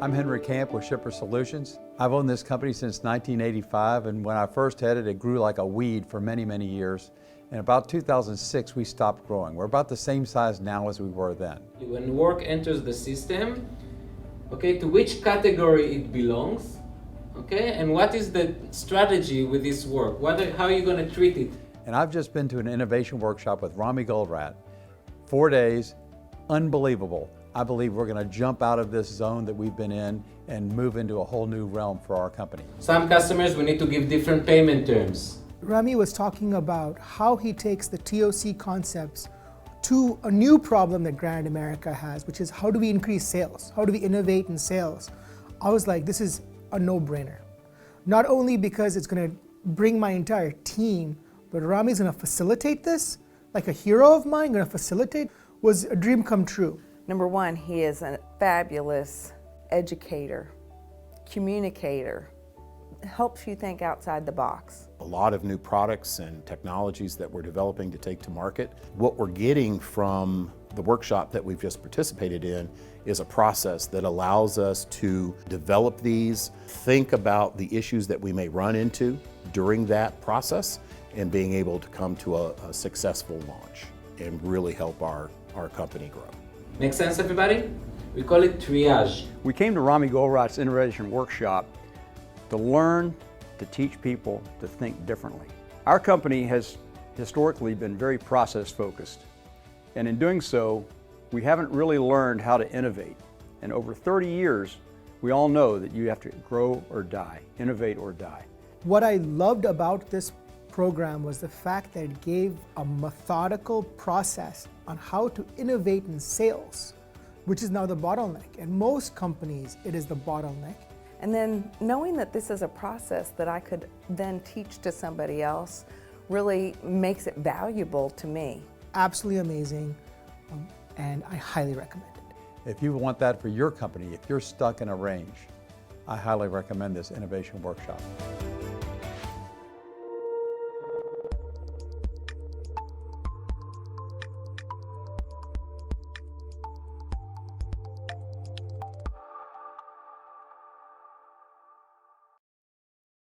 I'm Henry Camp with Shipper Solutions. I've owned this company since 1985, and when I first had it, it grew like a weed for many, many years. In about 2006, we stopped growing. We're about the same size now as we were then. When work enters the system, okay, to which category it belongs, okay, and what is the strategy with this work? How are you going to treat it? And I've just been to an innovation workshop with Rami Goldratt. 4 days, unbelievable. I believe we're going to jump out of this zone that we've been in and move into a whole new realm for our company. Some customers, we need to give different payment terms. Rami was talking about how he takes the TOC concepts to a new problem that Grand America has, which is how do we increase sales? How do we innovate in sales? I was like, this is a no-brainer. Not only because it's going to bring my entire team, but Rami's going to facilitate this, like a hero of mine, going to facilitate, was a dream come true. Number one, he is a fabulous educator, communicator, helps you think outside the box. A lot of new products and technologies that we're developing to take to market. What we're getting from the workshop that we've just participated in is a process that allows us to develop these, think about the issues that we may run into during that process, and being able to come to a successful launch and really help our company grow. Make sense, everybody? We call it triage. We came to Rami Goldratt's Innovation Workshop to learn to teach people to think differently. Our company has historically been very process focused, and in doing so, we haven't really learned how to innovate. And over 30 years, we all know that you have to grow or die, innovate or die. What I loved about this program was the fact that it gave a methodical process on how to innovate in sales, which is now the bottleneck. And most companies, it is the bottleneck. And then knowing that this is a process that I could then teach to somebody else really makes it valuable to me. Absolutely amazing, and I highly recommend it. If you want that for your company, if you're stuck in a range, I highly recommend this innovation workshop.